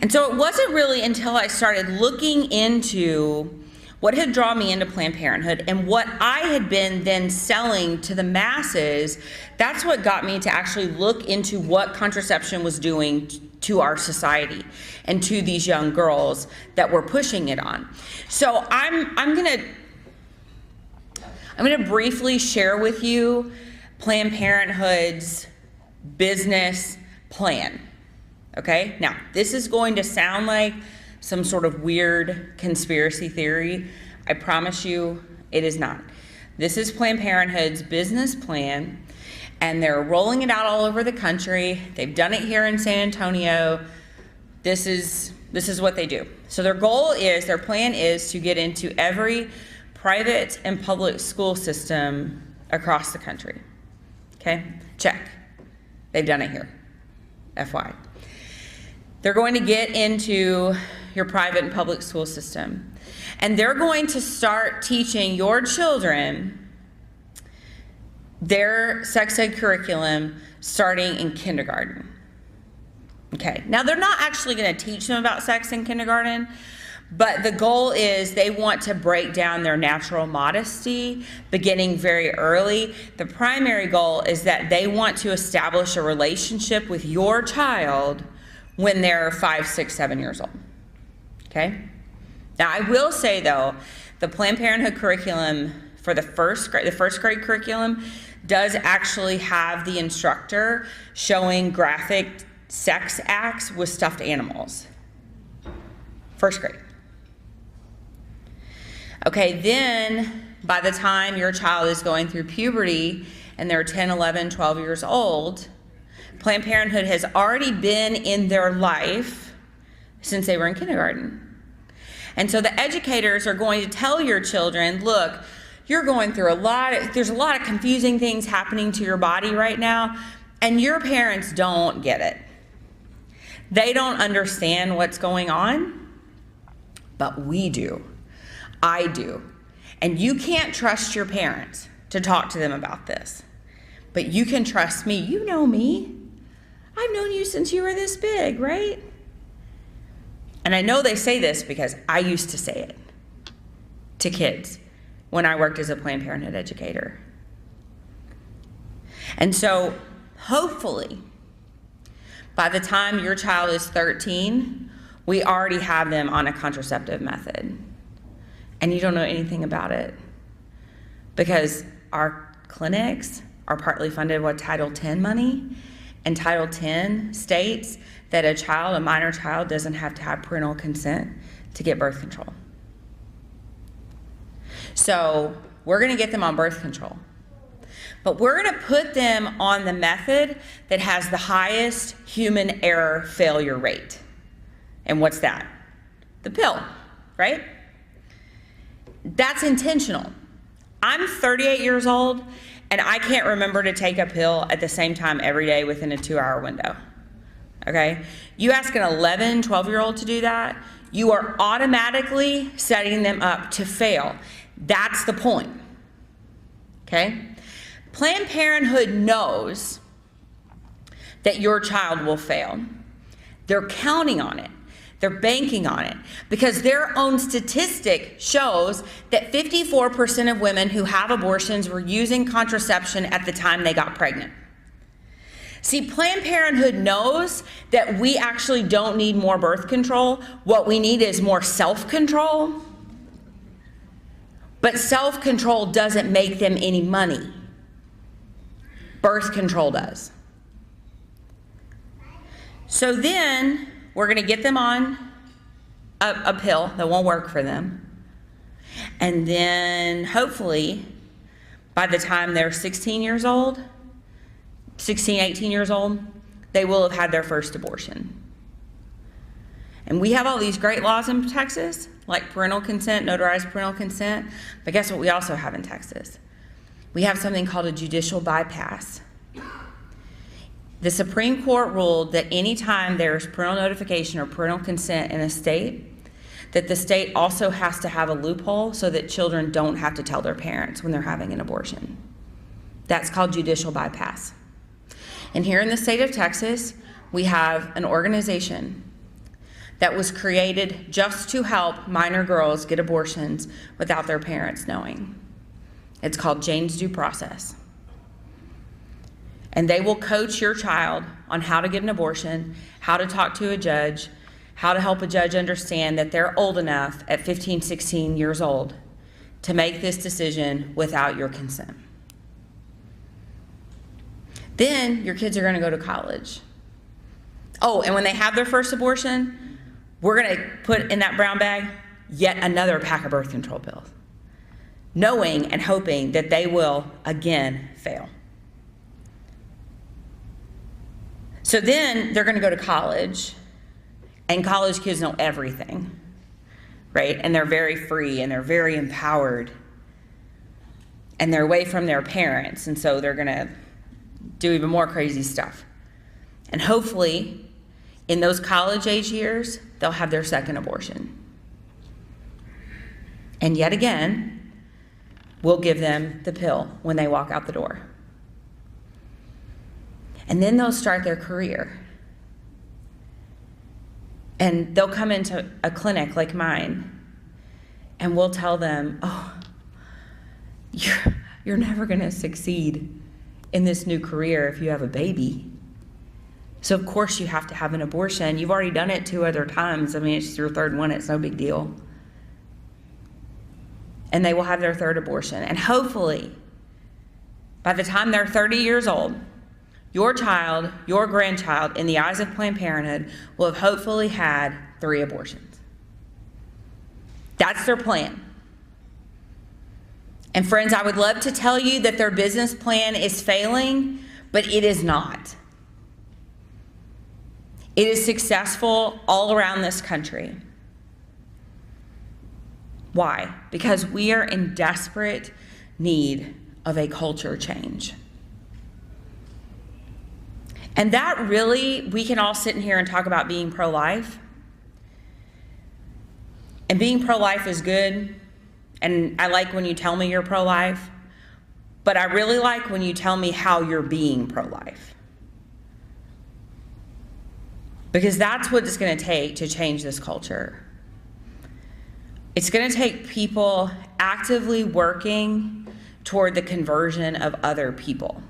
And so it wasn't really until I started looking into what had drawn me into Planned Parenthood and what I had been then selling to the masses, that's what got me to actually look into what contraception was doing to our society and to these young girls that were pushing it on. So I'm gonna briefly share with you Planned Parenthood's business plan. Okay, now this is going to sound like some sort of weird conspiracy theory. I promise you it is not. This is Planned Parenthood's business plan, and they're rolling it out all over the country. They've done it here in San Antonio. This is what they do. So their plan is to get into every private and public school system across the country. Okay, check. They've done it here, FY. They're going to get into your private and public school system, and they're going to start teaching your children their sex ed curriculum starting in kindergarten. Okay, now they're not actually going to teach them about sex in kindergarten, but the goal is they want to break down their natural modesty beginning very early. The primary goal is that they want to establish a relationship with your child when they're 5, 6, 7 years old. Okay? Now I will say though, the Planned Parenthood curriculum for the first grade curriculum does actually have the instructor showing graphic sex acts with stuffed animals. First grade. Okay, then by the time your child is going through puberty and they're 10, 11, 12 years old, Planned Parenthood has already been in their life since they were in kindergarten. And so the educators are going to tell your children, look, you're going through there's a lot of confusing things happening to your body right now, and your parents don't get it. They don't understand what's going on, but we do. I do. And you can't trust your parents to talk to them about this, but you can trust me. You know me. I've known you since you were this big, right? And I know they say this because I used to say it to kids when I worked as a Planned Parenthood educator. And so hopefully by the time your child is 13, we already have them on a contraceptive method. And you don't know anything about it because our clinics are partly funded with Title X money, and Title X states that a minor child doesn't have to have parental consent to get birth control. So we're gonna get them on birth control, but we're gonna put them on the method that has the highest human error failure rate. And what's that? The pill, right? That's intentional. I'm 38 years old and I can't remember to take a pill at the same time every day within a 2-hour window. Okay? You ask an 11, 12-year-old to do that, you are automatically setting them up to fail. That's the point. Okay? Planned Parenthood knows that your child will fail. They're counting on it. They're banking on it because their own statistic shows that 54% of women who have abortions were using contraception at the time they got pregnant. See, Planned Parenthood knows that we actually don't need more birth control. What we need is more self-control. But self-control doesn't make them any money. Birth control does. So then we're going to get them on a pill that won't work for them. And then hopefully by the time they're 16 years old, 16, 18 years old, they will have had their first abortion. And we have all these great laws in Texas, like parental consent, notarized parental consent, but guess what we also have in Texas? We have something called a judicial bypass. The Supreme Court ruled that anytime there's parental notification or parental consent in a state, that the state also has to have a loophole so that children don't have to tell their parents when they're having an abortion. That's called judicial bypass. And here in the state of Texas, we have an organization that was created just to help minor girls get abortions without their parents knowing. It's called Jane's Due Process. And they will coach your child on how to get an abortion, how to talk to a judge, how to help a judge understand that they're old enough at 15, 16 years old to make this decision without your consent. Then your kids are going to go to college. Oh, and when they have their first abortion, we're going to put in that brown bag yet another pack of birth control pills, knowing and hoping that they will again fail. So then they're going to go to college, and college kids know everything, right? And they're very free, and they're very empowered, and they're away from their parents, and so they're going to do even more crazy stuff. And hopefully, in those college age years, they'll have their second abortion. And yet again, we'll give them the pill when they walk out the door. And then they'll start their career. And they'll come into a clinic like mine, and we'll tell them, oh, you're never going to succeed in this new career if you have a baby. So of course you have to have an abortion. You've already done it 2 other times. I mean, it's your third one. It's no big deal. And they will have their third abortion. And hopefully, by the time they're 30 years old, your child, your grandchild, in the eyes of Planned Parenthood, will have hopefully had 3 abortions. That's their plan. And friends, I would love to tell you that their business plan is failing, but it is not. It is successful all around this country. Why? Because we are in desperate need of a culture change. And that really, we can all sit in here and talk about being pro-life. And being pro-life is good. And I like when you tell me you're pro-life. But I really like when you tell me how you're being pro-life. Because that's what it's going to take to change this culture. It's going to take people actively working toward the conversion of other people.